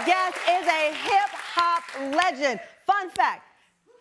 guest is a hip-hop legend. Fun fact,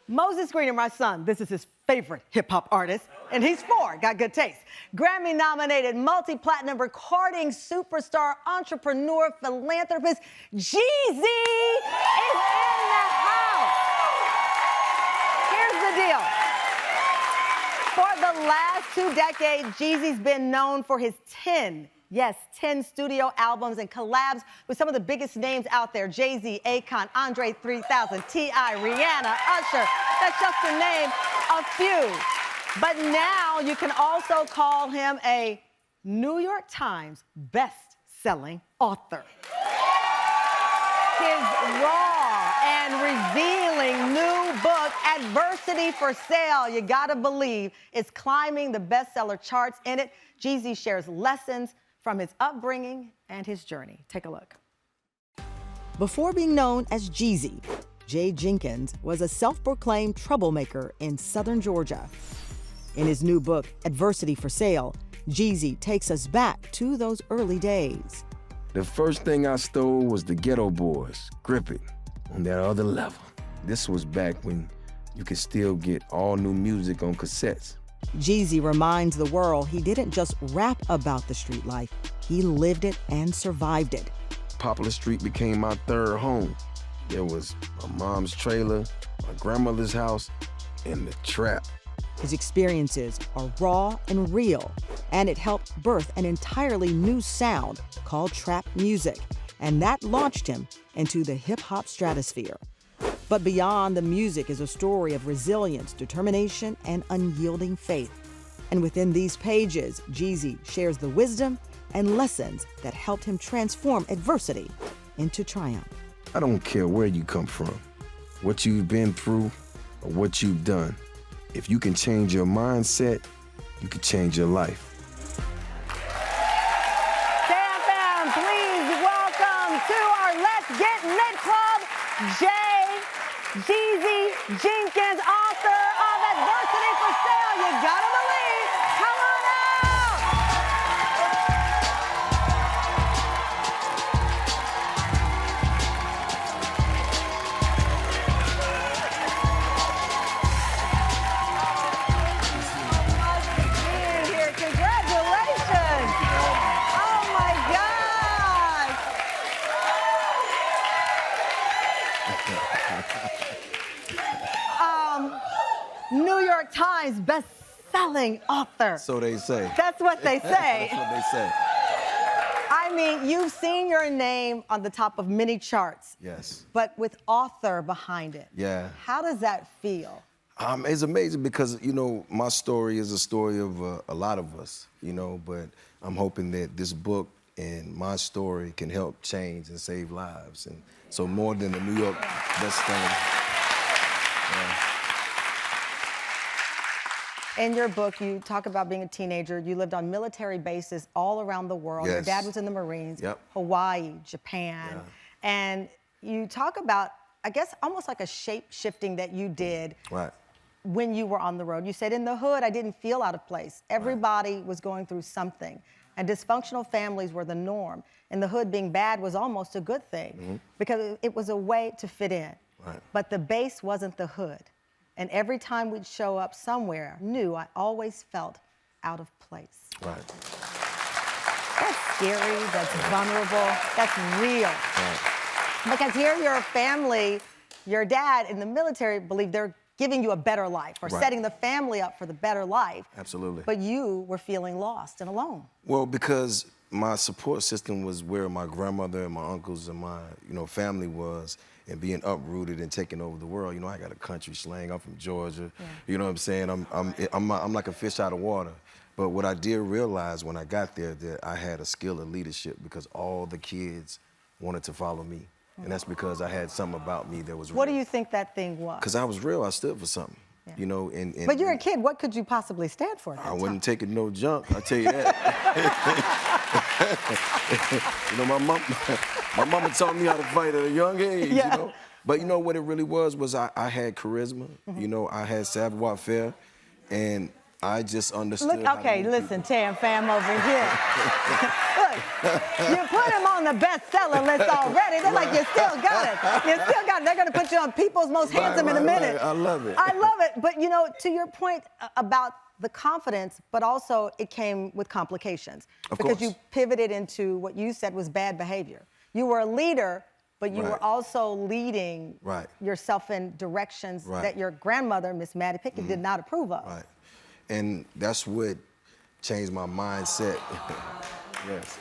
Moses Green, my son, this is his favorite hip-hop artist, and he's 4, got good taste. Grammy-nominated, multi-platinum recording superstar, entrepreneur, philanthropist, Jeezy is in the house. Here's the deal. For the last 2 decades, Jeezy's been known for his 10 studio albums and collabs with some of the biggest names out there. Jay-Z, Akon, Andre 3000, T.I., Rihanna, Usher. That's just to name a few. But now you can also call him a New York Times best-selling author. His raw and revealing new book, Adversity for Sale, you gotta believe, is climbing the bestseller charts. In it, Jeezy shares lessons from his upbringing and his journey. Take a look. Before being known as Jeezy, Jenkins was a self-proclaimed troublemaker in southern Georgia. In his new book, Adversity for Sale, Jeezy takes us back to those early days. The first thing I stole was the Ghetto Boys, Grip It, on that other level. This was back when you could still get all new music on cassettes. Jeezy reminds the world he didn't just rap about the street life, he lived it and survived it. Poplar Street became my third home. There was my mom's trailer, my grandmother's house, and the trap. His experiences are raw and real, and it helped birth an entirely new sound called trap music, and that launched him into the hip-hop stratosphere. But beyond the music is a story of resilience, determination, and unyielding faith. And within these pages, Jeezy shares the wisdom and lessons that helped him transform adversity into triumph. I don't care where you come from, what you've been through, or what you've done. If you can change your mindset, you can change your life. Fam, please welcome to our Let's Get Lit Club, Jeezy Jenkins, author of Adversity for Sale. You gotta believe. Come on out. Being here. Congratulations. Oh my gosh. New York Times best-selling author. So they say. That's what they say. That's what they say. I mean, you've seen your name on the top of many charts. Yes. But with author behind it. Yeah. How does that feel? It's amazing because, you know, my story is a story of a lot of us, you know, but I'm hoping that this book and my story can help change and save lives. And so more than the New York best-selling. In your book, you talk about being a teenager. You lived on military bases all around the world. Yes. Your dad was in the Marines, Yep. Hawaii, Japan. Yeah. And you talk about, I guess, almost like a shape-shifting that you did Right. when you were on the road. You said, in the hood, I didn't feel out of place. Everybody was going through something. And dysfunctional families were the norm. And the hood being bad was almost a good thing because it was a way to fit in. Right. But the base wasn't the hood. And every time we'd show up somewhere new, I always felt out of place. Right. That's scary, that's vulnerable, that's real. Right. Because here your family, your dad in the military believed they're giving you a better life or setting the family up for the better life. Absolutely. But you were feeling lost and alone. Well, because my support system was where my grandmother and my uncles and my, family was, and being uprooted and taking over the world. You know, I got a country slang. I'm from Georgia. Yeah. You know what I'm saying? I'm like a fish out of water. But what I did realize when I got there that I had a skill of leadership because all the kids wanted to follow me. And that's because I had something about me that was real. What do you think that thing was? Because I was real. I stood for something. Yeah. You know, But you're a kid. What could you possibly stand for at that I time? wasn't taking no junk, I tell you that. You know, my mama taught me how to fight at a young age, you know. But you know what it really was I had charisma, you know, I had savoir-faire, and I just understood. Look, okay, listen, Tam fam over here. Look, You put him on the bestseller list already. They're like, you still got it. You still got it. They're going to put you on People's Most Handsome in a minute. Right. I love it. I love it. But, you know, to your point about the confidence, but also it came with complications. Of because course. you pivoted into what you said was bad behavior. You were a leader, but you were also leading yourself in directions that your grandmother, Miss Maddie Pickett, did not approve of. Right. And that's what changed my mindset. Yes.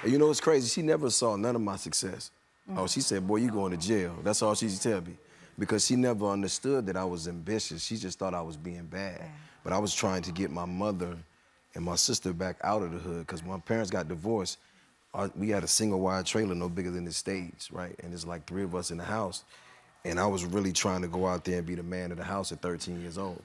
And you know what's crazy? She never saw none of my success. Oh, she said, boy, you going to jail. That's all she used to tell me. Because she never understood that I was ambitious. She just thought I was being bad. But I was trying to get my mother and my sister back out of the hood, because when my parents got divorced, we had a single wide trailer no bigger than this stage, right? And there's like 3 of us in the house. And I was really trying to go out there and be the man of the house at 13 years old.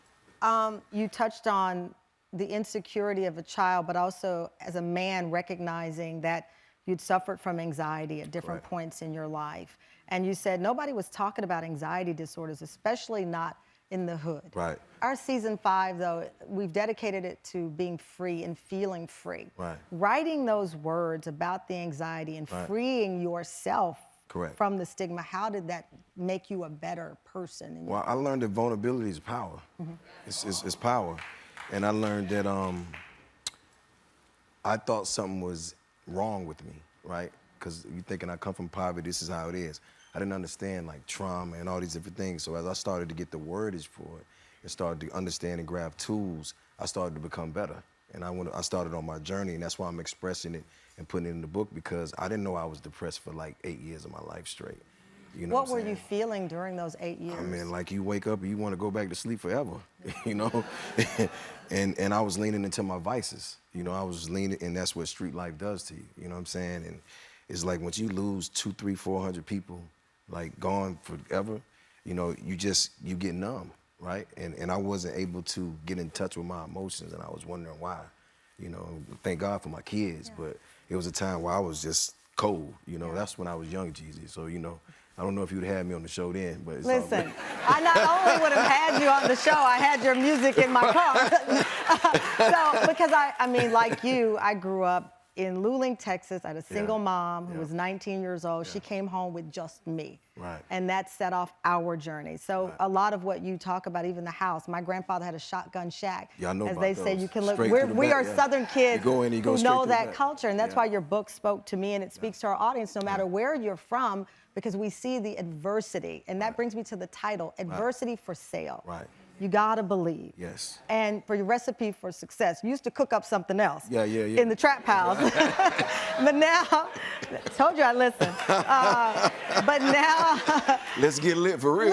You touched on the insecurity of a child, but also as a man recognizing that you'd suffered from anxiety at different points in your life. And you said nobody was talking about anxiety disorders, especially not in the hood. Right. Our season 5, though, we've dedicated it to being free and feeling free. Right. Writing those words about the anxiety and freeing yourself from the stigma, how did that make you a better person? Well, I learned that vulnerability is power. It's power. And I learned that I thought something was wrong with me, right? Because you thinking I come from poverty, this is how it is. I didn't understand like trauma and all these different things. So as I started to get the wordage for it and started to understand and grab tools, I started to become better. And I started on my journey, and that's why I'm expressing it and putting it in the book, because I didn't know I was depressed for like 8 years of my life straight. You know what were you feeling during those 8 years? I mean, like you wake up and you want to go back to sleep forever, you know? and I was leaning into my vices. You know, I was leaning, and that's what street life does to you, you know what I'm saying? And it's like once you lose 200, 300, 400 people, like gone forever, you know, you get numb, right? And I wasn't able to get in touch with my emotions, and I was wondering why. You know, thank God for my kids, but it was a time where I was just cold, you know? That's when I was young, Jeezy, so, you know, I don't know if you'd had me on the show then, but it's listen, I not only would have had you on the show, I had your music in my car. So, because I mean, like you, I grew up in Luling, Texas. I had a single mom who was 19 years old. She came home with just me. Right. And that set off our journey. So a lot of what you talk about, even the house, my grandfather had a shotgun shack. Yeah, I know As about they say, those. you can look, Straight we back, are Southern kids you go in, you go who straight know to the that back. culture. And that's why your book spoke to me, and it speaks to our audience no matter where you're from, because we see the adversity. And that brings me to the title, Adversity for Sale. Right. You gotta believe. Yes. And for your recipe for success, you used to cook up something else. Yeah. In the trap house. But now, told you I listen. But now. Let's get lit for real.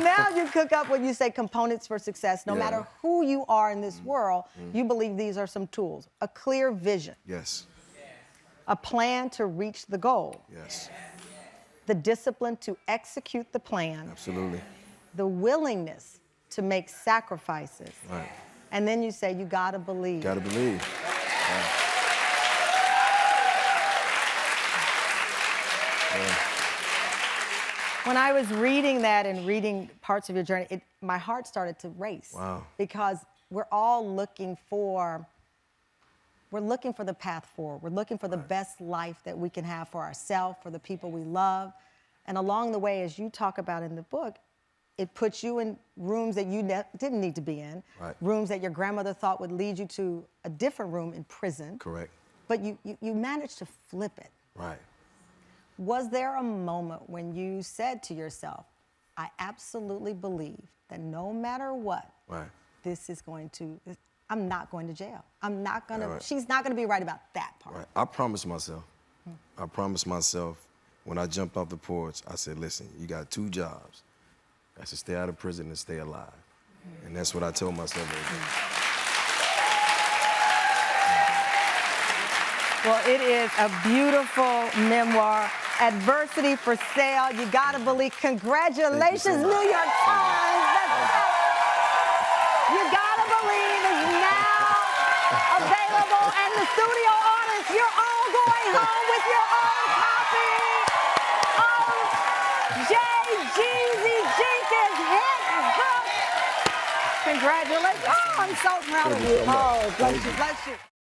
Now you cook up what you say components for success. No matter who you are in this world, you believe these are some tools. A clear vision. Yes. A plan to reach the goal. Yes. The discipline to execute the plan. Absolutely. The willingness to make sacrifices. Right. And then you say, you gotta believe. Gotta believe. When I was reading that and reading parts of your journey, my heart started to race. Wow. Because we're all looking for the path forward. We're looking for the best life that we can have for ourselves, for the people we love. And along the way, as you talk about in the book, it puts you in rooms that you didn't need to be in, rooms that your grandmother thought would lead you to a different room in prison. Correct. But you managed to flip it. Right. Was there a moment when you said to yourself, I absolutely believe that no matter what, I'm not going to jail. I'm not gonna, she's not gonna be right about that part. Right. I promised myself. I promised myself when I jumped off the porch, I said, listen, you got 2 jobs. I should stay out of prison and stay alive. And that's what I told myself every day. Well, it is a beautiful memoir, Adversity for Sale. You gotta believe. Congratulations, New York Times. You gotta believe is now available, and the studio audience, you're all going home with your own copy of Jeezy Jenkins' hit book, Congratulations. Oh, I'm so proud of Thank you you. so much. Oh, bless Thank you, you. bless you.